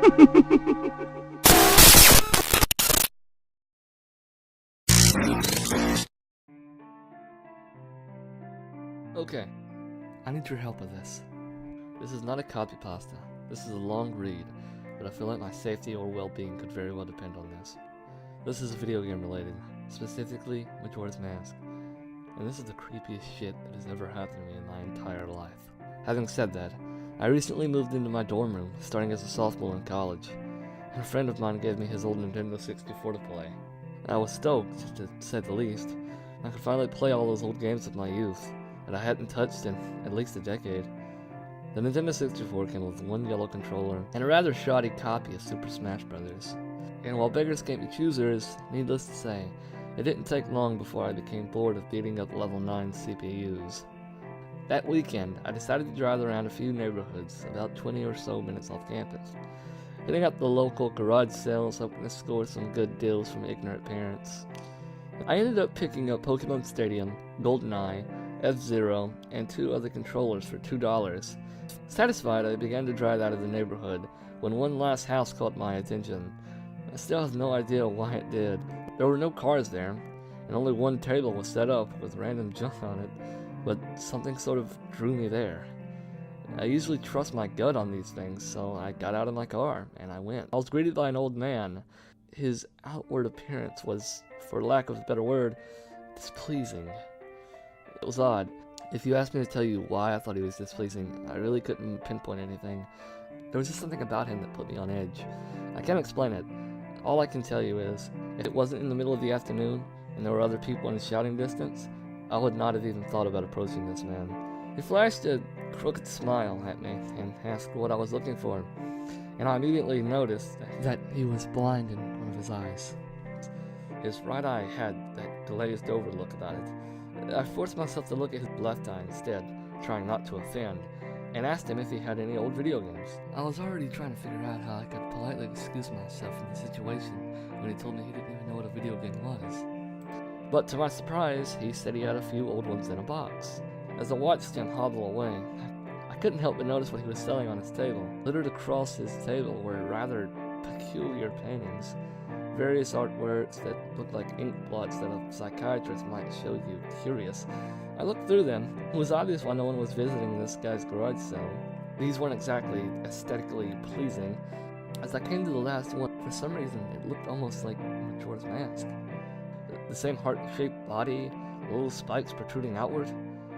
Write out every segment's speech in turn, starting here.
Okay, I need your help with this. This is not a copy pasta. This is a long read, but I feel like my safety or well-being could very well depend on this. This is video game related, specifically Majora's Mask, and this is the creepiest shit that has ever happened to me in my entire life. Having said that, I recently moved into my dorm room, starting as a sophomore in college, and a friend of mine gave me his old Nintendo 64 to play. I was stoked, to say the least. I could finally play all those old games of my youth that I hadn't touched in at least a decade. The Nintendo 64 came with one yellow controller and a rather shoddy copy of Super Smash Bros. And while beggars can't be choosers, needless to say, it didn't take long before I became bored of beating up level 9 CPUs. That weekend, I decided to drive around a few neighborhoods, about 20 or so minutes off campus, hitting up the local garage sales, hoping to score some good deals from ignorant parents. I ended up picking up Pokemon Stadium, GoldenEye, F-Zero, and 2 other controllers for $2. Satisfied, I began to drive out of the neighborhood when one last house caught my attention. I still have no idea why it did. There were no cars there, and only one table was set up with random junk on it, but something sort of drew me there. I usually trust my gut on these things, so I got out of my car, and I went. I was greeted by an old man. His outward appearance was, for lack of a better word, displeasing. It was odd. If you asked me to tell you why I thought he was displeasing, I really couldn't pinpoint anything. There was just something about him that put me on edge. I can't explain it. All I can tell you is, if it wasn't in the middle of the afternoon, and there were other people in shouting distance, I would not have even thought about approaching this man. He flashed a crooked smile at me and asked what I was looking for, and I immediately noticed that he was blind in one of his eyes. His right eye had that glazed over look about it. I forced myself to look at his left eye instead, trying not to offend, and asked him if he had any old video games. I was already trying to figure out how I could politely excuse myself from the situation when he told me he didn't even know what a video game was. But to my surprise, he said he had a few old ones in a box. As I watched him hobble away, I couldn't help but notice what he was selling on his table. Littered across his table were rather peculiar paintings, various artworks that looked like ink blots that a psychiatrist might show you curious. I looked through them. It was obvious why no one was visiting this guy's garage sale. These weren't exactly aesthetically pleasing. As I came to the last one, for some reason it looked almost like Majora's Mask. The same heart-shaped body, little spikes protruding outward.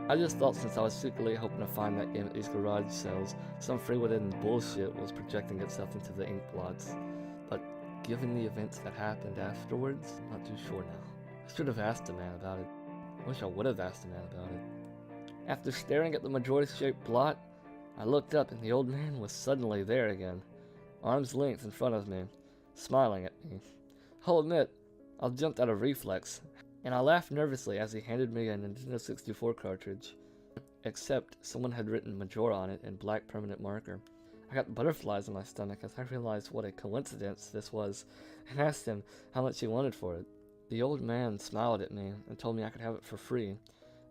I just thought since I was secretly hoping to find that game at these garage sales, some free-witted bullshit was projecting itself into the ink blots. But given the events that happened afterwards, I'm not too sure now. I should have asked the man about it. I wish I would have asked the man about it. After staring at the Majora's-shaped blot, I looked up and the old man was suddenly there again, arm's length in front of me, smiling at me. I'll admit, I jumped out of reflex, and I laughed nervously as he handed me a Nintendo 64 cartridge. Except someone had written Majora on it in black permanent marker. I got butterflies in my stomach as I realized what a coincidence this was, and asked him how much he wanted for it. The old man smiled at me and told me I could have it for free,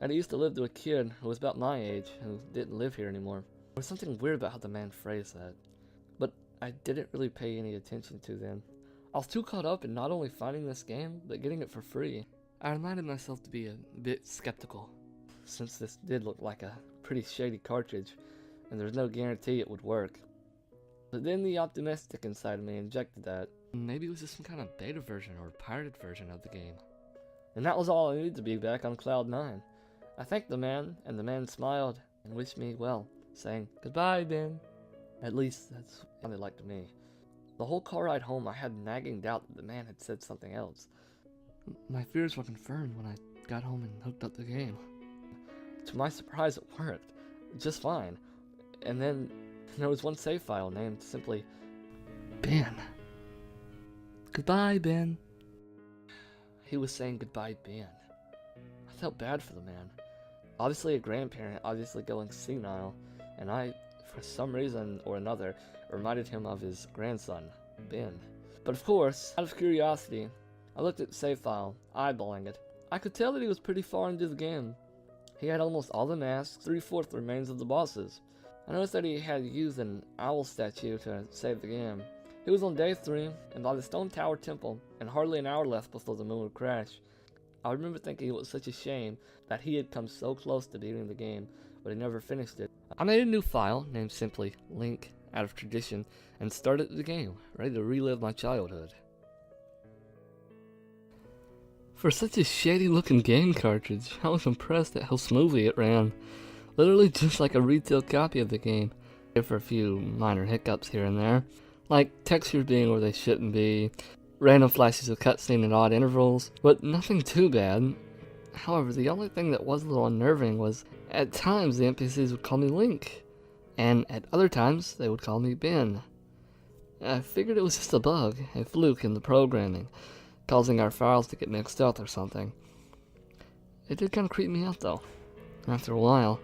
and he used to live to a kid who was about my age who didn't live here anymore. There was something weird about how the man phrased that, but I didn't really pay any attention to then. I was too caught up in not only finding this game, but getting it for free. I reminded myself to be a bit skeptical, since this did look like a pretty shady cartridge, and there's no guarantee it would work. But then the optimistic inside of me injected that. Maybe it was just some kind of beta version or pirated version of the game. And that was all I needed to be back on Cloud 9. I thanked the man, and the man smiled and wished me well, saying, "Goodbye, Ben." At least that's what it sounded like to me. The whole car ride home, I had nagging doubt that the man had said something else. My fears were confirmed when I got home and hooked up the game. To my surprise, it worked just fine. And then there was one save file named simply Ben. "Goodbye, Ben." He was saying goodbye, Ben. I felt bad for the man. Obviously a grandparent, obviously going senile, and I, for some reason or another, reminded him of his grandson, Ben. But of course, out of curiosity, I looked at the save file, eyeballing it. I could tell that he was pretty far into the game. He had almost all the masks, 3/4 remains of the bosses. I noticed that he had used an owl statue to save the game, It was on day 3, and by the stone tower temple, and hardly an hour left before the moon would crash. I remember thinking it was such a shame that he had come so close to beating the game, but he never finished it. I made a new file named simply Link out of tradition, and started the game, ready to relive my childhood. For such a shady looking game cartridge, I was impressed at how smoothly it ran. Literally just like a retail copy of the game, except for a few minor hiccups here and there, like textures being where they shouldn't be, random flashes of cutscene at odd intervals, but nothing too bad. However, the only thing that was a little unnerving was, at times the NPCs would call me Link, and at other times they would call me Ben. I figured it was just a bug, a fluke in the programming, causing our files to get mixed up or something. It did kind of creep me out though, after a while,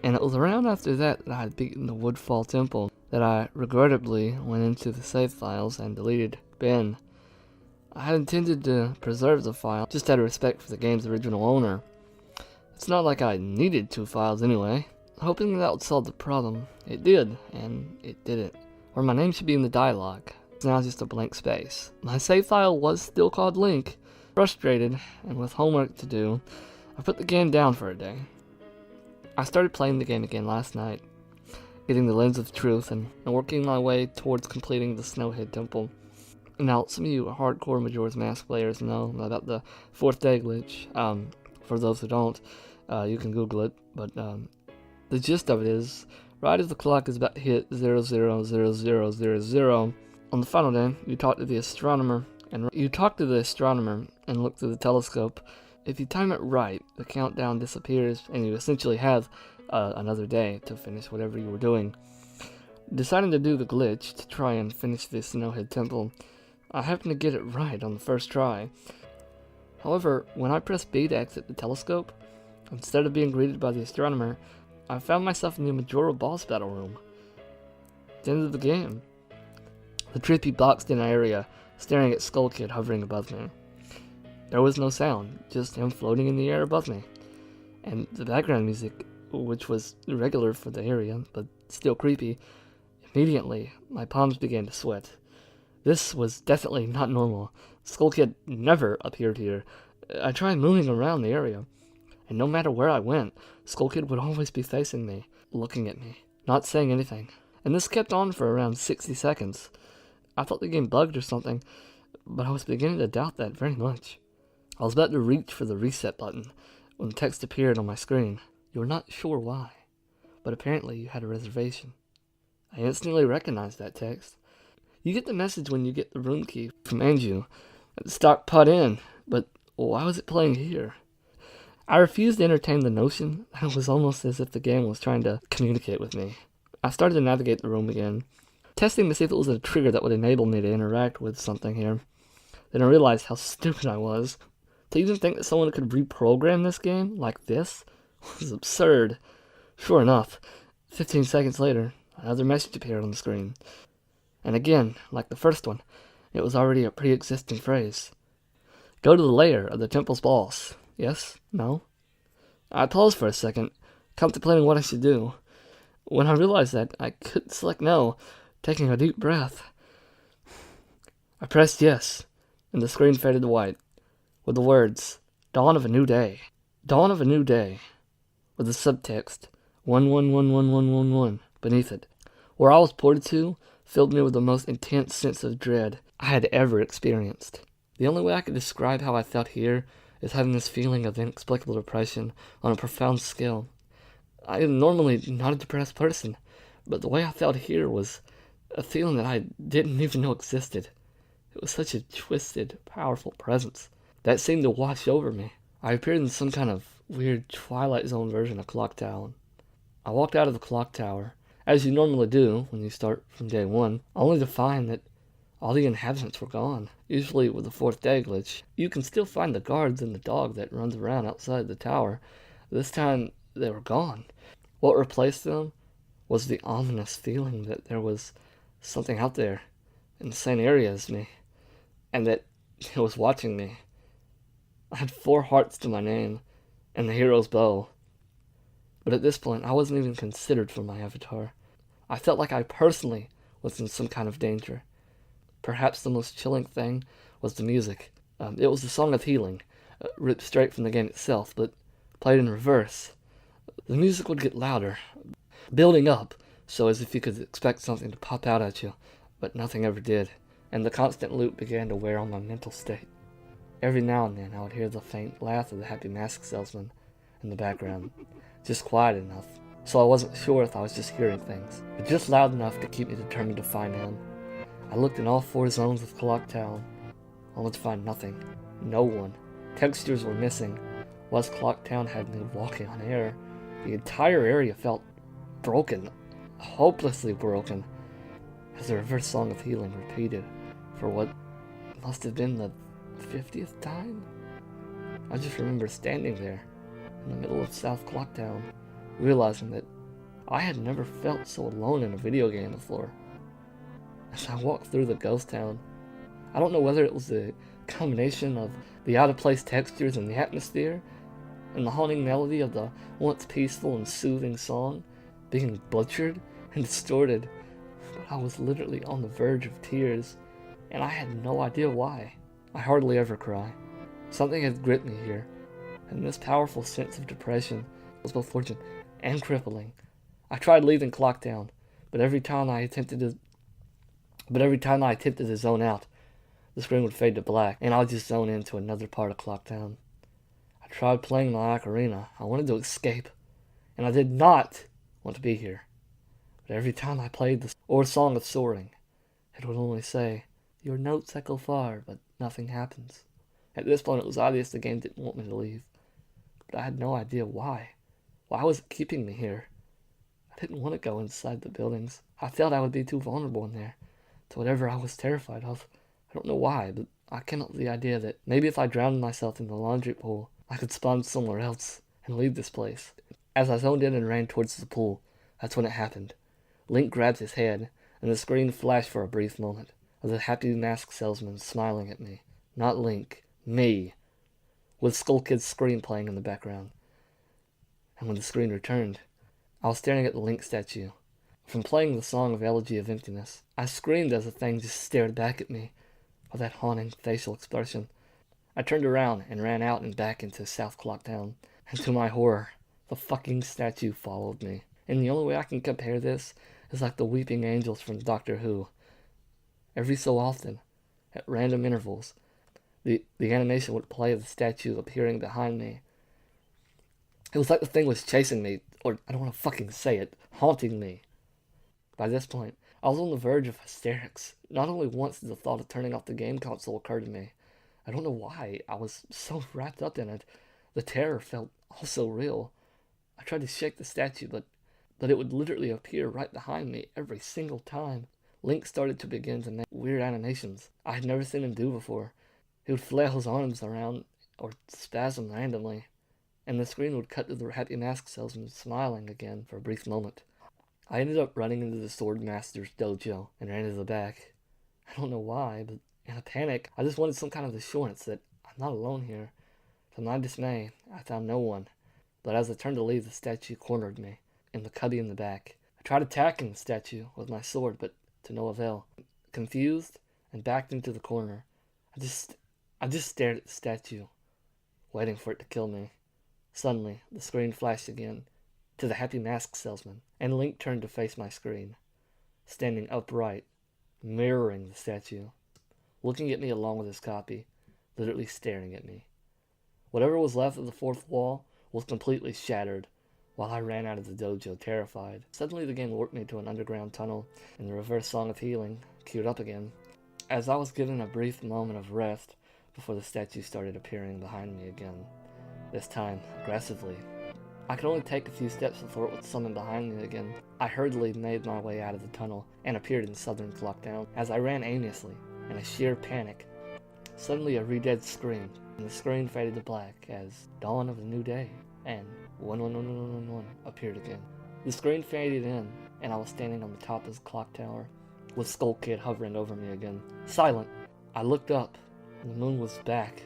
and it was around after that I had beaten the Woodfall Temple that I regrettably went into the save files and deleted Ben. I had intended to preserve the file, just out of respect for the game's original owner. It's not like I needed 2 files anyway. Hoping that would solve the problem, it did, and it didn't. Where my name should be in the dialogue, it's now just a blank space. My save file was still called Link. Frustrated, and with homework to do, I put the game down for a day. I started playing the game again last night, getting the lens of truth and working my way towards completing the Snowhead Temple. Now, some of you hardcore Majora's Mask players know about the 4th day glitch. For those who don't, you can Google it, but the gist of it is, right as the clock is about to hit 000000, on the final day, you talk to the astronomer and look through the telescope. If you time it right, the countdown disappears, and you essentially have another day to finish whatever you were doing. Deciding to do the glitch to try and finish the Snowhead Temple, I happened to get it right on the first try. However, when I pressed B to exit the telescope, instead of being greeted by the astronomer, I found myself in the Majora boss battle room. The end of the game. The trippy boxed-in area, staring at Skull Kid hovering above me. There was no sound, just him floating in the air above me. And the background music, which was irregular for the area, but still creepy, immediately my palms began to sweat. This was definitely not normal. Skull Kid never appeared here. I tried moving around the area, and no matter where I went, Skull Kid would always be facing me, looking at me, not saying anything. And this kept on for around 60 seconds. I thought the game bugged or something, but I was beginning to doubt that very much. I was about to reach for the reset button when the text appeared on my screen. You were not sure why, but apparently you had a reservation. I instantly recognized that text. You get the message when you get the room key from Anju at the stock Pod Inn, but why was it playing here? I refused to entertain the notion that it was almost as if the game was trying to communicate with me. I started to navigate the room again, testing to see if it was a trigger that would enable me to interact with something here. Then I realized how stupid I was. To even think that someone could reprogram this game like this was absurd. Sure enough, 15 seconds later, another message appeared on the screen. And again, like the first one, it was already a pre-existing phrase. Go to the lair of the temple's boss. Yes? No? I paused for a second, contemplating what I should do. When I realized that, I couldn't select no, taking a deep breath. I pressed yes, and the screen faded to white, with the words, Dawn of a New Day. Dawn of a New Day, with the subtext, 111111 beneath it. Where I was ported to filled me with the most intense sense of dread I had ever experienced. The only way I could describe how I felt here is having this feeling of inexplicable depression on a profound scale. I am normally not a depressed person, but the way I felt here was a feeling that I didn't even know existed. It was such a twisted, powerful presence that seemed to wash over me. I appeared in some kind of weird Twilight Zone version of Clock Tower. I walked out of the clock tower, as you normally do when you start from day 1, only to find that all the inhabitants were gone. Usually with the 4th day glitch, you can still find the guards and the dog that runs around outside the tower. This time, they were gone. What replaced them was the ominous feeling that there was something out there in the same area as me, and that it was watching me. I had 4 hearts to my name, and the hero's bow. But at this point, I wasn't even considered for my avatar. I felt like I personally was in some kind of danger. Perhaps the most chilling thing was the music. It was the Song of Healing, ripped straight from the game itself, but played in reverse. The music would get louder, building up, so as if you could expect something to pop out at you, but nothing ever did, and the constant loop began to wear on my mental state. Every now and then I would hear the faint laugh of the happy mask salesman in the background, just quiet enough, so I wasn't sure if I was just hearing things, but just loud enough to keep me determined to find him. I looked in all 4 zones of Clock Town, only to find nothing. No one. Textures were missing. West Clock Town had me walking on air. The entire area felt broken, hopelessly broken, as the reverse Song of Healing repeated for what must have been the 50th time? I just remember standing there in the middle of South Clock Town, realizing that I had never felt so alone in a video game before. As I walked through the ghost town, I don't know whether it was the combination of the out-of-place textures and the atmosphere, and the haunting melody of the once peaceful and soothing song being butchered and distorted, but I was literally on the verge of tears, and I had no idea why. I hardly ever cry. Something had gripped me here, and this powerful sense of depression was both fortunate and crippling. I tried leaving Clock Town, but every time I attempted to zone out, the screen would fade to black, and I would just zone into another part of Clock Town. I tried playing my ocarina. I wanted to escape, and I did not want to be here. But every time I played the Song of Soaring, it would only say, "Your notes echo far, but nothing happens." At this point, it was obvious the game didn't want me to leave, but I had no idea why. Why was it keeping me here? I didn't want to go inside the buildings. I felt I would be too vulnerable in there to whatever I was terrified of. I don't know why, but I came up with the idea that maybe if I drowned myself in the laundry pool, I could spawn somewhere else and leave this place. As I zoned in and ran towards the pool, that's when it happened. Link grabbed his head, and the screen flashed for a brief moment of the happy mask salesman smiling at me. Not Link, me, with Skull Kid's scream playing in the background. And when the screen returned, I was staring at the Link statue. From playing the song of Elegy of Emptiness, I screamed as the thing just stared back at me with that haunting facial expression. I turned around and ran out and back into South Clock Town, and to my horror, the fucking statue followed me. And the only way I can compare this is like the weeping angels from Doctor Who. Every so often, at random intervals, the animation would play of the statue appearing behind me. It was like the thing was chasing me, or I don't want to fucking say it, haunting me. By this point, I was on the verge of hysterics. Not only once did the thought of turning off the game console occur to me. I don't know why. I was so wrapped up in it. The terror felt also real. I tried to shake the statue, but it would literally appear right behind me every single time. Link started to begin to make weird animations I had never seen him do before. He would flail his arms around or spasm randomly, and the screen would cut to the happy mask salesman smiling again for a brief moment. I ended up running into the Sword Master's dojo and ran to the back. I don't know why, but in a panic, I just wanted some kind of assurance that I'm not alone here. To my dismay, I found no one, but as I turned to leave, the statue cornered me in the cubby in the back. I tried attacking the statue with my sword, but to no avail. Confused and backed into the corner, I just stared at the statue, waiting for it to kill me. Suddenly, the screen flashed again to the happy mask salesman, and Link turned to face my screen, standing upright, mirroring the statue, looking at me along with his copy, literally staring at me. Whatever was left of the fourth wall was completely shattered, while I ran out of the dojo, terrified. Suddenly the game warped me to an underground tunnel, and the reverse Song of Healing queued up again. As I was given a brief moment of rest before the statue started appearing behind me again, this time aggressively. I could only take a few steps before it would summon behind me again. I hurriedly made my way out of the tunnel and appeared in Southern Clock Town. As I ran aimlessly, in a sheer panic, suddenly a re-dead screamed, and the screen faded to black as dawn of a new day, and 11111 appeared again. The screen faded in, and I was standing on the top of the clock tower, with Skull Kid hovering over me again. Silent, I looked up, and the moon was back,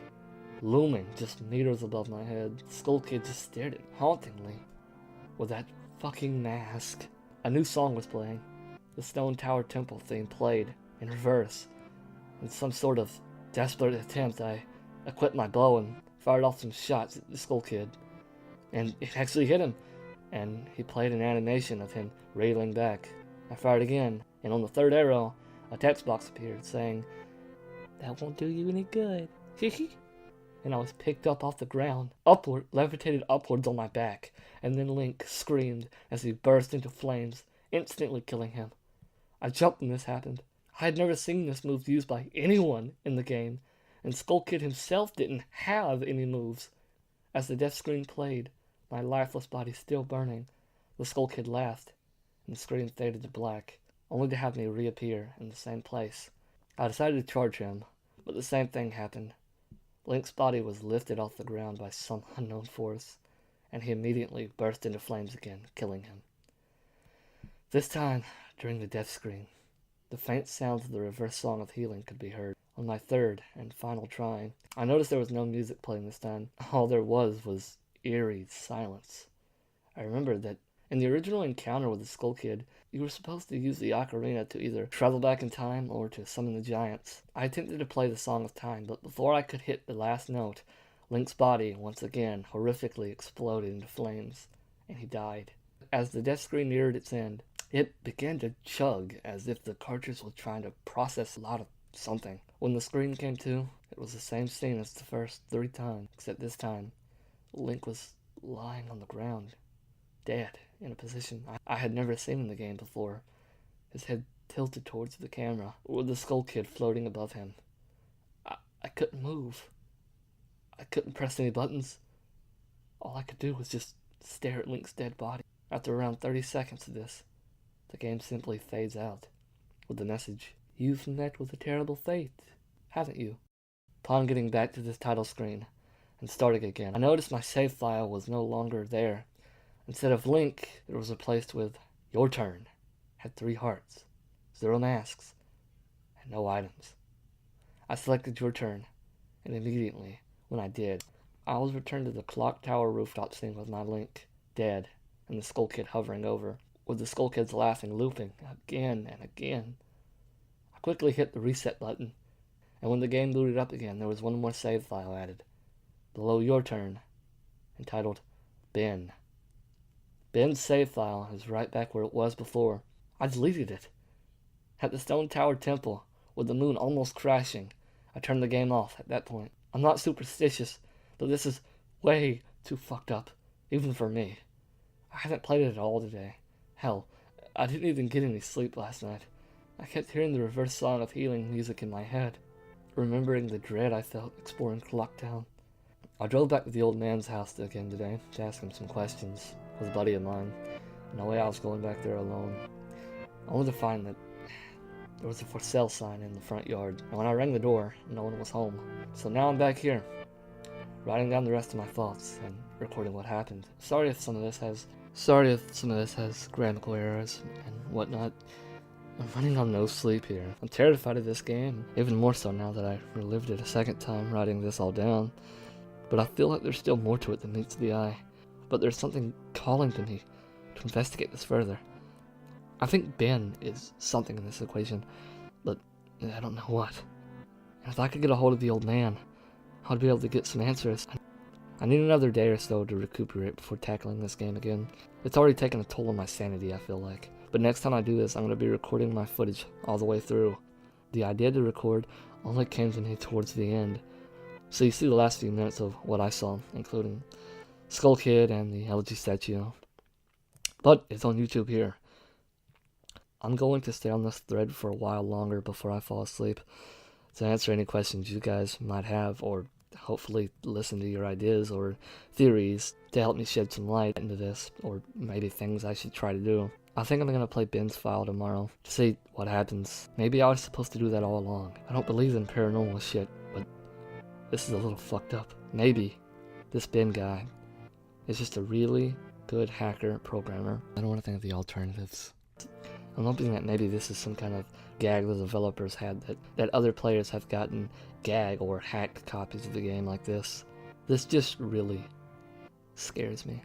looming just meters above my head. Skull Kid just stared at me hauntingly with that fucking mask. A new song was playing. The Stone Tower Temple theme played in reverse, In some sort of desperate attempt, I equipped my bow and fired off some shots at the Skull Kid. And it actually hit him, and he played an animation of him reeling back. I fired again, and on the third arrow, a text box appeared saying, "That won't do you any good." And I was picked up off the ground, levitated upwards on my back, and then Link screamed as he burst into flames, instantly killing him. I jumped when this happened. I had never seen this move used by anyone in the game, and Skull Kid himself didn't have any moves. As the death screen played, my lifeless body still burning, the Skull Kid laughed, and the screen faded to black, only to have me reappear in the same place. I decided to charge him, but the same thing happened. Link's body was lifted off the ground by some unknown force, and he immediately burst into flames again, killing him. This time, during the death screen, the faint sounds of the reverse song of healing could be heard. On my third and final try, I noticed there was no music playing this time. All there was eerie silence. I remembered that in the original encounter with the Skull Kid, you were supposed to use the ocarina to either travel back in time or to summon the giants. I attempted to play the Song of Time, but before I could hit the last note, Link's body once again horrifically exploded into flames, and he died. As the death screen neared its end, it began to chug as if the cartridge was trying to process a lot of something. When the screen came to, it was the same scene as the first 3 times, except this time, Link was lying on the ground, dead, in a position I had never seen in the game before, his head tilted towards the camera, with the Skull Kid floating above him. I couldn't move. I couldn't press any buttons. All I could do was just stare at Link's dead body. After around 30 seconds of this, the game simply fades out, with the message, "You've met with a terrible fate, haven't you?" Upon getting back to this title screen and starting again, I noticed my save file was no longer there. Instead of Link, it was replaced with "Your turn." Had 3 hearts, 0 masks, and no items. I selected "Your turn," and immediately, when I did, I was returned to the clock tower rooftop scene with my Link, dead, and the Skull Kid hovering over, with the Skull Kid's laughing looping again and again. I quickly hit the reset button, and when the game booted up again, there was one more save file added, below "Your turn," entitled Ben. Ben's save file is right back where it was before. I deleted it. At the Stone Tower Temple, with the moon almost crashing, I turned the game off at that point. I'm not superstitious, but this is way too fucked up, even for me. I haven't played it at all today. Hell, I didn't even get any sleep last night. I kept hearing the reverse song of healing music in my head, remembering the dread I felt exploring Clock Town. I drove back to the old man's house again today to ask him some questions with a buddy of mine. No way I was going back there alone, only to find that there was a for sale sign in the front yard, and when I rang the door, no one was home. So now I'm back here, writing down the rest of my thoughts and recording what happened. Sorry if some of this has grammatical errors and whatnot. I'm running on no sleep here. I'm terrified of this game, even more so now that I relived it a second time writing this all down. But I feel like there's still more to it than meets the eye. But there's something calling to me to investigate this further. I think Ben is something in this equation, but I don't know what. And if I could get a hold of the old man, I'd be able to get some answers. I need another day or so to recuperate before tackling this game again. It's already taken a toll on my sanity, I feel like. But next time I do this, I'm going to be recording my footage all the way through. The idea to record only came to me towards the end. So you see the last few minutes of what I saw, including Skull Kid and the elegy statue. But it's on YouTube here. I'm going to stay on this thread for a while longer before I fall asleep to answer any questions you guys might have, or hopefully listen to your ideas or theories to help me shed some light into this, or maybe things I should try to do. I think I'm going to play Ben's file tomorrow to see what happens. Maybe I was supposed to do that all along. I don't believe in paranormal shit, but this is a little fucked up. Maybe this Ben guy is just a really good hacker programmer. I don't want to think of the alternatives. I'm hoping that maybe this is some kind of gag the developers had, that other players have gotten gag or hacked copies of the game like this. This just really scares me.